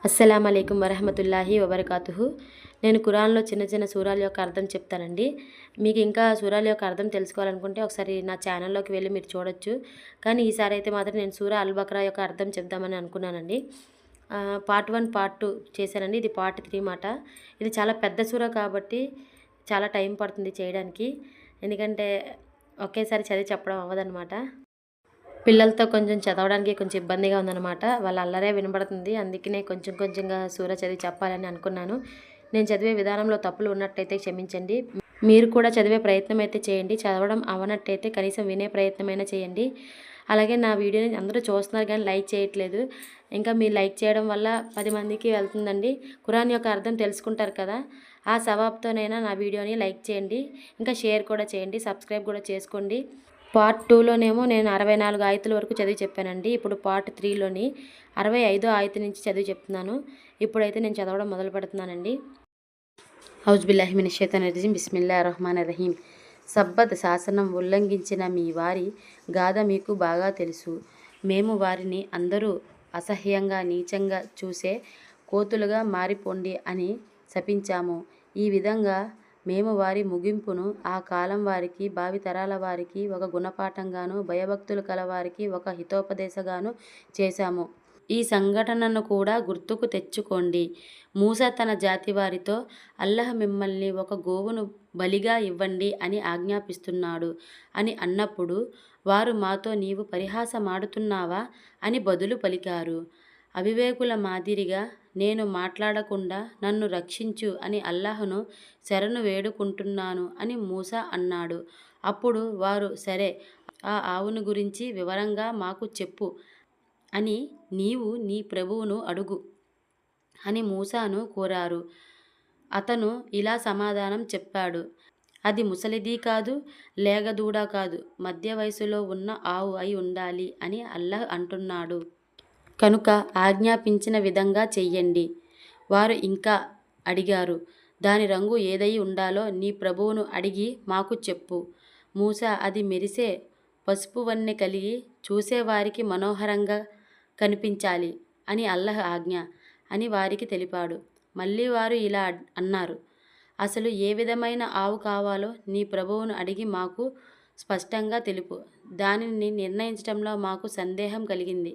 అస్సలాము అలైకుం వరహమతుల్లాహి వబర్కాతుహు. నేను ఖురాన్లో చిన్న చిన్న సూరాల యొక్క అర్థం చెప్తానండి. మీకు ఇంకా సూరాల యొక్క అర్థం తెలుసుకోవాలనుకుంటే ఒకసారి నా ఛానల్లోకి వెళ్ళి మీరు చూడొచ్చు. కానీ ఈసారి అయితే మాత్రం నేను సూరా అల్ బక్రా యొక్క అర్థం చెప్దామని అనుకున్నానండి. పార్ట్ 1 పార్ట్ 2 చేశానండి. ఇది పార్ట్ 3 మాట. ఇది చాలా పెద్ద సూర కాబట్టి చాలా టైం పడుతుంది చేయడానికి. ఎందుకంటే ఒకేసారి చదివి చెప్పడం అవ్వదన్నమాట. పిల్లలతో కొంచెం చదవడానికి కొంచెం ఇబ్బందిగా ఉందన్నమాట. వాళ్ళ అల్లరే వినబడుతుంది. అందుకనే కొంచెం కొంచెంగా సూర చదివి చెప్పాలని అనుకున్నాను. నేను చదివే విధానంలో తప్పులు ఉన్నట్టయితే క్షమించండి. మీరు కూడా చదివే ప్రయత్నం అయితే చేయండి. చదవడం అవనట్టయితే కనీసం వినే ప్రయత్నమైనా చేయండి. అలాగే నా వీడియోని అందరూ చూస్తున్నారు కానీ లైక్ చేయట్లేదు. ఇంకా మీరు లైక్ చేయడం వల్ల 10 మందికి వెళ్తుందండి. ఖురాన్ యొక్క అర్థం తెలుసుకుంటారు కదా, ఆ సవాబ్తోనైనా నా వీడియోని లైక్ చేయండి. ఇంకా షేర్ కూడా చేయండి. సబ్స్క్రైబ్ కూడా చేసుకోండి. పార్ట్ 2లోనేమో నేను 64 ఆయతుల వరకు చదివి చెప్పానండి. ఇప్పుడు పార్ట్ 3లోని 65వ ఆయతు నుంచి చదివి చెప్తున్నాను. ఇప్పుడైతే నేను చదవడం మొదలు పెడుతున్నానండి. ఔజుబిల్లాహి మినష్ షైతానిర్ రజీం. బిస్మిల్లాహిర్ రహమానిర్ రహీం. సబ్బత్ శాసనం ఉల్లంఘించిన మీ వారి గాథ మీకు బాగా తెలుసు. మేము వారిని అందరూ అసహ్యంగా నీచంగా చూసే కోతులుగా మారిపోండి అని శపించాము. ఈ విధంగా మేము వారి ముగింపును ఆ కాలం వారికి, భావితరాల వారికి ఒక గుణపాఠంగాను, భయభక్తులు కలవారికి ఒక హితోపదేశగాను చేశాము. ఈ సంఘటనను కూడా గుర్తుకు తెచ్చుకోండి. మూసా తన జాతి వారితో, అల్లాహ్ మిమ్మల్ని ఒక గోవును బలిగా ఇవ్వండి అని ఆజ్ఞాపిస్తున్నాడు అని అన్నప్పుడు వారు మాతో నీవు పరిహాసమాడుతున్నావా అని బదులు పలికారు. అవివేకుల మాదిరిగా నేను మాట్లాడకుండా నన్ను రక్షించు అని అల్లాహ్ను శరణు వేడుకుంటున్నాను అని మూసా అన్నాడు. అప్పుడు వారు సరే, ఆ ఆవును గురించి వివరంగా మాకు చెప్పు అని నీవు నీ ప్రభువును అడుగు అని మూసాను కోరారు. అతను ఇలా సమాధానం చెప్పాడు, అది ముసలిది కాదు, లేగదూడ కాదు, మధ్య వయసులో ఉన్న ఆవు అయి ఉండాలి అని అల్లాహ్ అంటున్నాడు. కనుక ఆజ్ఞాపించిన విధంగా చెయ్యండి. వారు ఇంకా అడిగారు, దాని రంగు ఏదై ఉండాలో నీ ప్రభువును అడిగి మాకు చెప్పు. మూసా, అది మెరిసే పసుపు వన్నె కలిగి చూసేవారికి మనోహరంగా కనిపించాలి అని అల్లాహ్ ఆజ్ఞ అని వారికి తెలిపాడు. మళ్ళీ వారు ఇలా అన్నారు, అసలు ఏ విధమైన ఆవు కావాలో నీ ప్రభువును అడిగి మాకు స్పష్టంగా తెలుపు. దానిని నిర్ణయించడంలో మాకు సందేహం కలిగింది.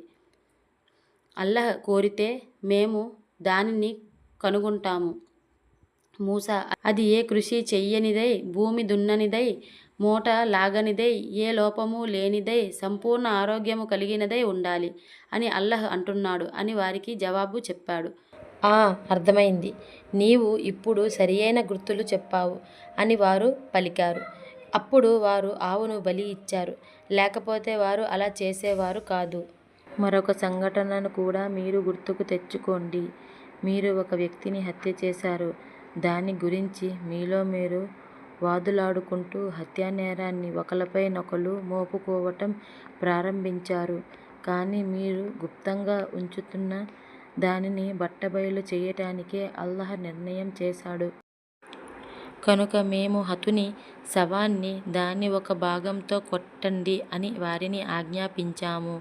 అల్లాహ్ కోరితే మేము దానిని కనుగొంటాము. మూసా, అది ఏ కృషి చెయ్యనిదై, భూమి దున్ననిదై, మూట లాగనిదై, ఏ లోపము లేనిదై, సంపూర్ణ ఆరోగ్యము కలిగినదై ఉండాలి అని అల్లాహ్ అంటున్నాడు అని వారికి జవాబు చెప్పాడు. అర్థమైంది. నీవు ఇప్పుడు సరియైన గుర్తులు చెప్పావు అని వారు పలికారు. అప్పుడు వారు ఆవును బలి ఇచ్చారు. లేకపోతే వారు అలా చేసేవారు కాదు. మరొక సంఘటనను కూడా మీరు గుర్తుకు తెచ్చుకోండి. మీరు ఒక వ్యక్తిని హత్య చేశారు. దాని గురించి మీలో మీరు వాదులాడుకుంటూ హత్యానేరాన్ని ఒకళ్ళపైనొకళ్ళు మోపుకోవటం ప్రారంభించారు. కానీ మీరు గుప్తంగా ఉంచుతున్న దానిని బట్టబయలు చేయటానికే అల్లాహ్ నిర్ణయం చేశాడు. కనుక మేము హతుని శవాన్ని దాని ఒక భాగంతో కొట్టండి అని వారిని ఆజ్ఞాపించాము.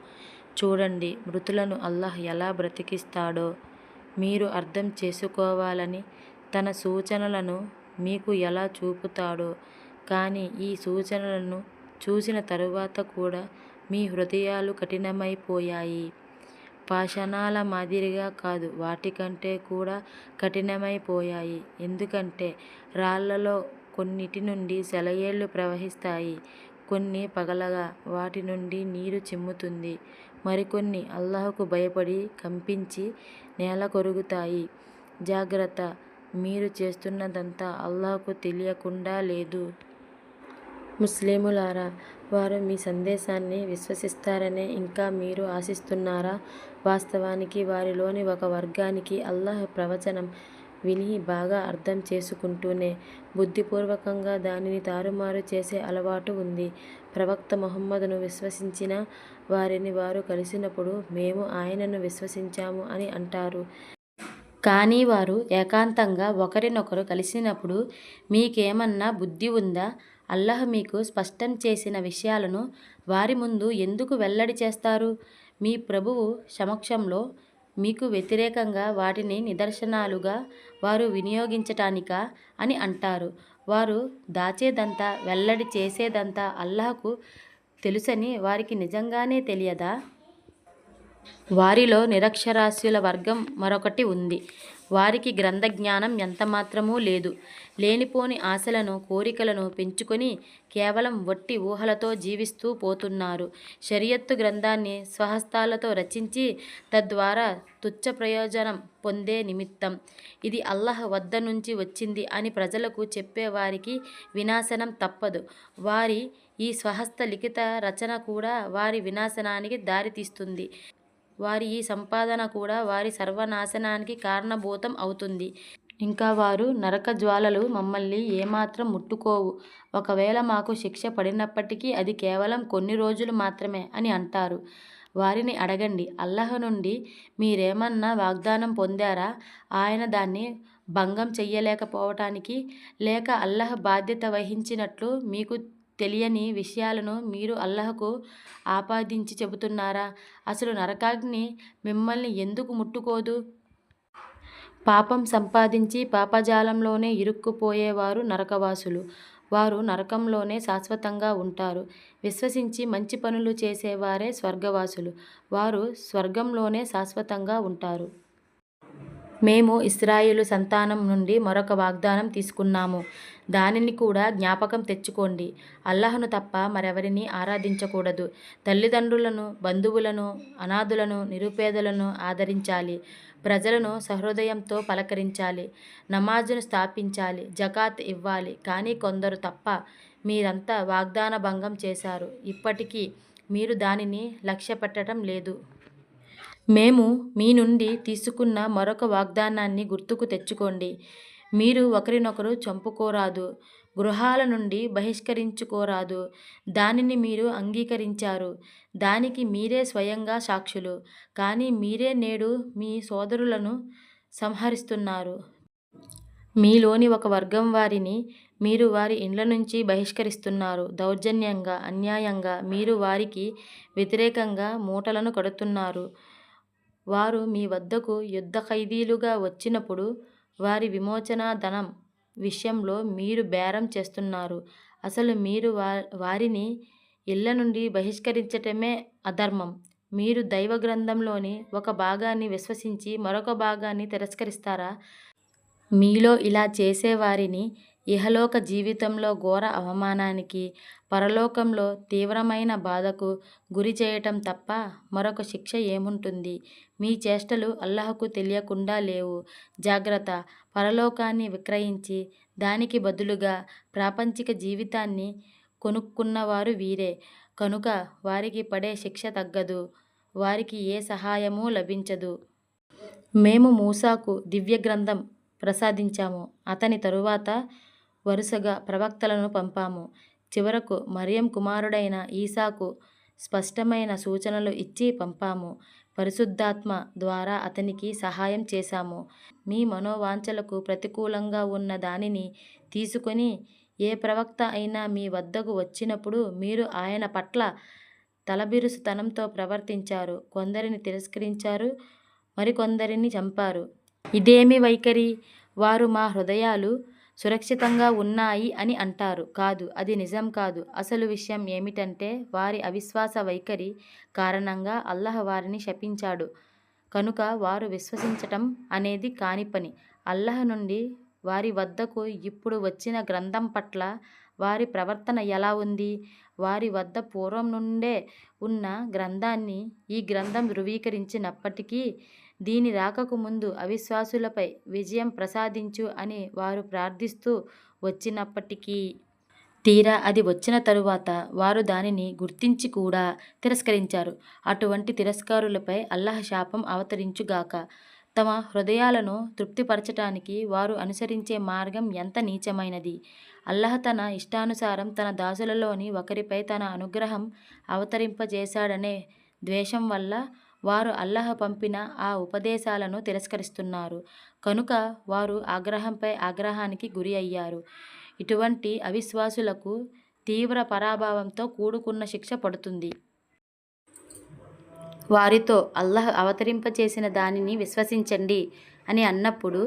చూడండి, మృతులను అల్లాహ్ ఎలా బ్రతికిస్తాడో మీరు అర్థం చేసుకోవాలని తన సూచనలను మీకు ఎలా చూపుతాడో. కానీ ఈ సూచనలను చూసిన తరువాత కూడా మీ హృదయాలు కఠినమైపోయాయి. పాషాణాల మాదిరిగా కాదు, వాటికంటే కూడా కఠినమైపోయాయి. ఎందుకంటే రాళ్లలో కొన్నిటి నుండి సెలయేళ్లు ప్రవహిస్తాయి. కొన్ని పగలగా వాటి నుండి నీరు చిమ్ముతుంది. మరికొన్ని అల్లాహ్కు భయపడి కంపించి నేలకొరుగుతాయి. జాగ్రత్త, మీరు చేస్తున్నదంతా అల్లాహ్కు తెలియకుండా లేదు. ముస్లిములారా, వారు మీ సందేశాన్ని విశ్వసిస్తారనే ఇంకా మీరు ఆశిస్తున్నారా? వాస్తవానికి వారిలోని ఒక వర్గానికి అల్లాహ్ ప్రవచనం విని బాగా అర్థం చేసుకుంటూనే బుద్ధిపూర్వకంగా దానిని తారుమారు చేసే అలవాటు ఉంది. ప్రవక్త ముహమ్మదును విశ్వసించిన వారిని వారు కలిసినప్పుడు మేము ఆయనను విశ్వసించాము అని అంటారు. కానీ వారు ఏకాంతంగా ఒకరినొకరు కలిసినప్పుడు మీకేమన్నా బుద్ధి ఉందా? అల్లాహ్ మీకు స్పష్టం చేసిన విషయాలను వారి ముందు ఎందుకు వెల్లడి చేస్తారు? మీ ప్రభువు సమక్షంలో మీకు వ్యతిరేకంగా వాటిని నిదర్శనాలుగా వారు వినియోగించటానికా అని అంటారు. వారు దాచేదంతా, వెల్లడి చేసేదంతా అల్లాహకు తెలుసని వారికి నిజంగానే తెలియదా? వారిలో నిరక్షరాస్యుల వర్గం మరొకటి ఉంది. వారికి గ్రంథ జ్ఞానం ఎంతమాత్రమూ లేదు. లేనిపోని ఆశలను, కోరికలను పెంచుకొని కేవలం వట్టి ఊహలతో జీవిస్తూ పోతున్నారు. షరియత్తు గ్రంథాన్ని స్వహస్తాలతో రచించి తద్వారా తుచ్చ ప్రయోజనం పొందే నిమిత్తం ఇది అల్లాహ్ వద్ద నుంచి వచ్చింది అని ప్రజలకు చెప్పేవారికి వినాశనం తప్పదు. వారి ఈ స్వహస్త లిఖిత రచన కూడా వారి వినాశనానికి దారితీస్తుంది. వారి ఈ సంపాదన కూడా వారి సర్వనాశనానికి కారణభూతం అవుతుంది. ఇంకా వారు నరక జ్వాలలు మమ్మల్ని ఏమాత్రం ముట్టుకోవు. ఒకవేళ మాకు శిక్ష పడినప్పటికీ అది కేవలం కొన్ని రోజులు మాత్రమే అని అంటారు. వారిని అడగండి, అల్లాహ్ నుండి మీరేమన్నా వాగ్దానం పొందారా? ఆయన దాన్ని భంగం చెయ్యలేకపోవటానికి? లేక అల్లాహ్ బాధ్యత వహించినట్లు మీకు తెలియని విషయాలను మీరు అల్లాహ్కు ఆపాదించి చెబుతున్నారా? అసలు నరకాగ్ని మిమ్మల్ని ఎందుకు ముట్టుకోదు? పాపం సంపాదించి పాపజాలంలోనే ఇరుక్కుపోయేవారు నరకవాసులు. వారు నరకంలోనే శాశ్వతంగా ఉంటారు. విశ్వసించి మంచి పనులు చేసేవారే స్వర్గవాసులు. వారు స్వర్గంలోనే శాశ్వతంగా ఉంటారు. మేము ఇశ్రాయేలు సంతానం నుండి మరొక వాగ్దానం తీసుకున్నాము. దానిని కూడా జ్ఞాపకం తెచ్చుకోండి. అల్లాహ్ను తప్ప మరెవరినీ ఆరాధించకూడదు. తల్లిదండ్రులను, బంధువులను, అనాథులను, నిరుపేదలను ఆదరించాలి. ప్రజలను సహృదయంతో పలకరించాలి. నమాజును స్థాపించాలి. జకాత్ ఇవ్వాలి. కానీ కొందరు తప్ప మీరంతా వాగ్దాన భంగం చేశారు. ఇప్పటికీ మీరు దానిని లక్ష్యపెట్టడం లేదు. మేము మీ నుండి తీసుకున్న మరొక వాగ్దానాన్ని గుర్తుకు తెచ్చుకోండి. మీరు ఒకరినొకరు చంపుకోరాదు. గృహాల నుండి బహిష్కరించుకోరాదు. దానిని మీరు అంగీకరించారు. దానికి మీరే స్వయంగా సాక్షులు. కానీ మీరే నేడు మీ సోదరులను సంహరిస్తున్నారు. మీలోని ఒక వర్గం వారిని మీరు వారి ఇండ్ల నుంచి బహిష్కరిస్తున్నారు. దౌర్జన్యంగా, అన్యాయంగా మీరు వారికి వ్యతిరేకంగా మూటలను కడుతున్నారు. వారు మీ వద్దకు యుద్ధ ఖైదీలుగా వచ్చినప్పుడు వారి విమోచనా ధనం విషయంలో మీరు బేరం చేస్తున్నారు. అసలు మీరు వారిని ఇళ్ల నుండి బహిష్కరించటమే అధర్మం. మీరు దైవ గ్రంథంలోని ఒక భాగాన్ని విశ్వసించి మరొక భాగాన్ని తిరస్కరిస్తారా? మీలో ఇలా చేసేవారిని ఇహలోక జీవితంలో ఘోర అవమానానికి, పరలోకంలో తీవ్రమైన బాధకు గురి చేయటం తప్ప మరొక శిక్ష ఏముంటుంది? మీ చేష్టలు అల్లాహ్కు తెలియకుండా లేవు. జాగ్రత్త! పరలోకాన్ని విక్రయించి దానికి బదులుగా ప్రాపంచిక జీవితాన్ని కొనుక్కున్నవారు వీరే. కనుక వారికి పడే శిక్ష తగ్గదు. వారికి ఏ సహాయమూ లభించదు. మేము మూసాకు దివ్య గ్రంథం ప్రసాదించాము. అతని తరువాత వరుసగా ప్రవక్తలను పంపాము. చివరకు మరియం కుమారుడైన ఈసాకు స్పష్టమైన సూచనలు ఇచ్చి పంపాము. పరిశుద్ధాత్మ ద్వారా అతనికి సహాయం చేశాము. మీ మనోవాంఛలకు ప్రతికూలంగా ఉన్న దానిని తీసుకొని ఏ ప్రవక్త అయినా మీ వద్దకు వచ్చినప్పుడు మీరు ఆయన పట్ల తలబిరుసుతనంతో ప్రవర్తించారు. కొందరిని తిరస్కరించారు, మరికొందరిని చంపారు. ఇదేమి వైఖరి? వారు మా హృదయాలు సురక్షితంగా ఉన్నాయి అని అంటారు. కాదు, అది నిజం కాదు. అసలు విషయం ఏమిటంటే వారి అవిశ్వాస వైఖరి కారణంగా అల్లాహ్ వారిని శపించాడు. కనుక వారు విశ్వసించటం అనేది కాని పని. అల్లాహ్ నుండి వారి వద్దకు ఇప్పుడు వచ్చిన గ్రంథం పట్ల వారి ప్రవర్తన ఎలా ఉంది? వారి వద్ద పూర్వం నుండే ఉన్న గ్రంథాన్ని ఈ గ్రంథం ధృవీకరించినప్పటికీ దీని రాకకు ముందు అవిశ్వాసులపై విజయం ప్రసాదించు అని వారు ప్రార్థిస్తూ వచ్చినప్పటికీ తీరా అది వచ్చిన తరువాత వారు దానిని గుర్తించి కూడా తిరస్కరించారు. అటువంటి తిరస్కారులపై అల్లాహ్ శాపం అవతరించుగాక. తమ హృదయాలను తృప్తిపరచటానికి వారు అనుసరించే మార్గం ఎంత నీచమైనది. అల్లాహ్ తన ఇష్టానుసారం తన దాసులలోని ఒకరిపై తన అనుగ్రహం అవతరింపజేశాడనే ద్వేషం వల్ల వారు అల్లాహ్ పంపిన ఆ ఉపదేశాలను తిరస్కరిస్తున్నారు. కనుక వారు ఆగ్రహంపై ఆగ్రహానికి గురి అయ్యారు. ఇటువంటి అవిశ్వాసులకు తీవ్ర పరాభవంతో కూడుకున్న శిక్ష పడుతుంది. వారితో అల్లాహ్ అవతరింపచేసిన దానిని విశ్వసించండి అని అన్నప్పుడు,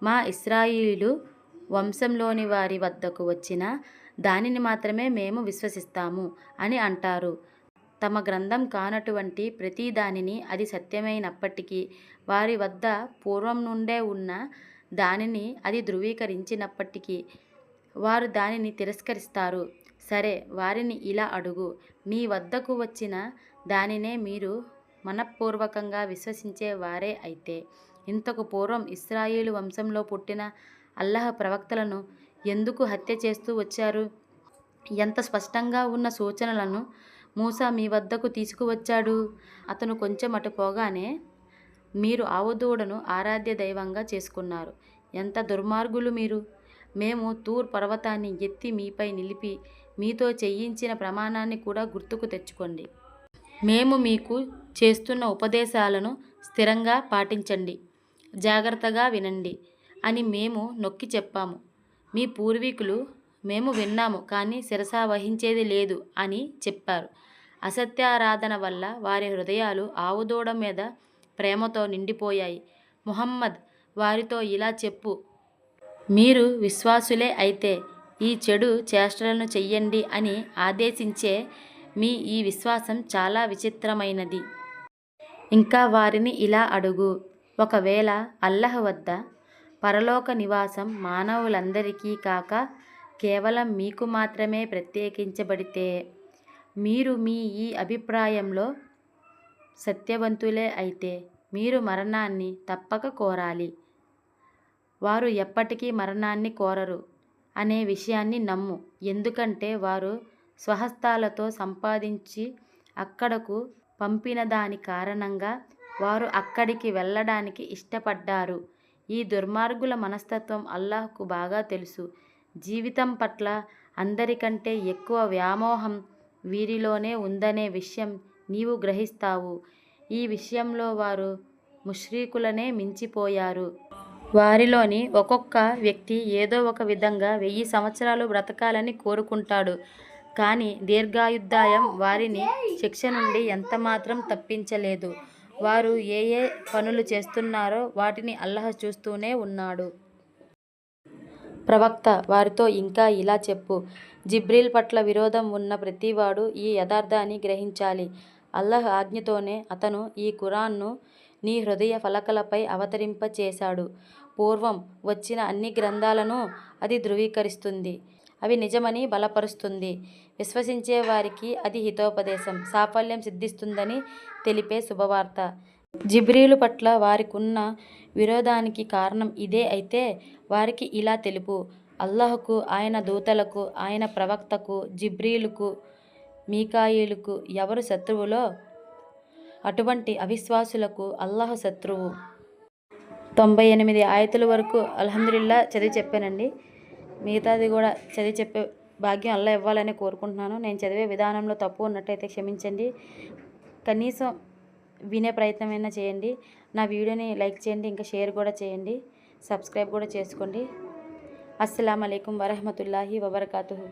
మా ఇశ్రాయేలు వంశంలోని వారి వద్దకు వచ్చిన దానిని మాత్రమే మేము విశ్వసిస్తాము అని అంటారు. తమ గ్రంథం కానటువంటి ప్రతి దానిని, అది సత్యమైనప్పటికీ, వారి వద్ద పూర్వం నుండే ఉన్న దానిని అది ధృవీకరించినప్పటికీ వారు దానిని తిరస్కరిస్తారు. సరే, వారిని ఇలా అడుగు, మీ వద్దకు వచ్చిన దానినే మీరు మనఃపూర్వకంగా విశ్వసించే వారే అయితే, ఇంతకు పూర్వం ఇశ్రాయేలు వంశంలో పుట్టిన అల్లాహ్ ప్రవక్తలను ఎందుకు హత్య చేస్తూ వచ్చారు? ఎంత స్పష్టంగా ఉన్న సూచనలను మూసా మీ వద్దకు తీసుకువచ్చాడు. అతను కొంచెం అటు పోగానే మీరు ఆవుదూడను ఆరాధ్య దైవంగా చేసుకున్నారు. ఎంత దుర్మార్గులు మీరు! మేము తూర్ పర్వతాన్ని ఎత్తి మీపై నిలిపి మీతో చేయించిన ప్రమాణాన్ని కూడా గుర్తుకు తెచ్చుకోండి. మేము మీకు చేస్తున్న ఉపదేశాలను స్థిరంగా పాటించండి, జాగ్రత్తగా వినండి అని మేము నొక్కి చెప్పాము. మీ పూర్వీకులు మేము విన్నాము కానీ శిరసావహించేది లేదు అని చెప్పారు. అసత్యారాధన వల్ల వారి హృదయాలు ఆవుదూడ మీద ప్రేమతో నిండిపోయాయి. ముహమ్మద్, వారితో ఇలా చెప్పు, మీరు విశ్వాసులే అయితే ఈ చెడు చేష్టలను చెయ్యండి అని ఆదేశించే మీ ఈ విశ్వాసం చాలా విచిత్రమైనది. ఇంకా వారిని ఇలా అడుగు, ఒకవేళ అల్లాహ్ వద్ద పరలోక నివాసం మానవులందరికీ కాక కేవలం మీకు మాత్రమే ప్రత్యేకించబడితే, మీరు మీ ఈ అభిప్రాయంలో సత్యవంతులే అయితే మీరు మరణాన్ని తప్పక కోరాలి. వారు ఎప్పటికీ మరణాన్ని కోరరు అనే విషయాన్ని నమ్ము. ఎందుకంటే వారు స్వహస్తాలతో సంపాదించి అక్కడకు పంపిన దాని కారణంగా వారు అక్కడికి వెళ్ళడానికి ఇష్టపడ్డారు. ఈ దుర్మార్గుల మనస్తత్వం అల్లాహ్కు బాగా తెలుసు. జీవితం పట్ల అందరికంటే ఎక్కువ వ్యామోహం వీరిలోనే ఉందనే విషయం నీవు గ్రహిస్తావు. ఈ విషయంలో వారు ముష్రికులనే మించిపోయారు. వారిలోని ఒక్కొక్క వ్యక్తి ఏదో ఒక విధంగా 1000 సంవత్సరాలు బ్రతకాలని కోరుకుంటాడు. కానీ దీర్ఘాయుర్దాయం వారిని శిక్ష నుండి ఎంతమాత్రం తప్పించలేదు. వారు ఏ ఏ పనులు చేస్తున్నారో వాటిని అల్లాహ్ చూస్తూనే ఉన్నాడు. ప్రవక్త, వారితో ఇంకా ఇలా చెప్పు, జిబ్రీల్ పట్ల విరోధం ఉన్న ప్రతివాడు ఈ యథార్థాన్ని గ్రహించాలి. అల్లాహ్ ఆజ్ఞతోనే అతను ఈ ఖురాన్ను నీ హృదయ ఫలకలపై అవతరింపచేశాడు. పూర్వం వచ్చిన అన్ని గ్రంథాలను అది ధృవీకరిస్తుంది, అవి నిజమని బలపరుస్తుంది. విశ్వసించే వారికి అది హితోపదేశం, సాఫల్యం సిద్ధిస్తుందని తెలిపే శుభవార్త. జిబ్రీలు పట్ల వారికున్న విరోధానికి కారణం ఇదే అయితే వారికి ఇలా తెలుపు, అల్లాహ్కు, ఆయన దూతలకు, ఆయన ప్రవక్తకు, జిబ్రీలుకు, మీకాయిలుకు ఎవరు శత్రువులో అటువంటి అవిశ్వాసులకు అల్లాహ్ శత్రువు. 98 ఆయతుల వరకు అల్హమ్దులిల్లా చదివి చెప్పానండి. మిగతాది కూడా చదివి చెప్పే భాగ్యం అల్లాహ్ ఇవ్వాలని కోరుకుంటున్నాను. నేను చదివే విధానంలో తప్పు ఉన్నట్టయితే క్షమించండి. కనీసం వినే ప్రయత్నమైనా చేయండి. నా వీడియోని లైక్ చేయండి, ఇంకా షేర్ కూడా చేయండి, సబ్స్క్రైబ్ కూడా చేసుకోండి. అస్సలాము అలైకుం వరహ్మతుల్లాహి వబరకాతుహు.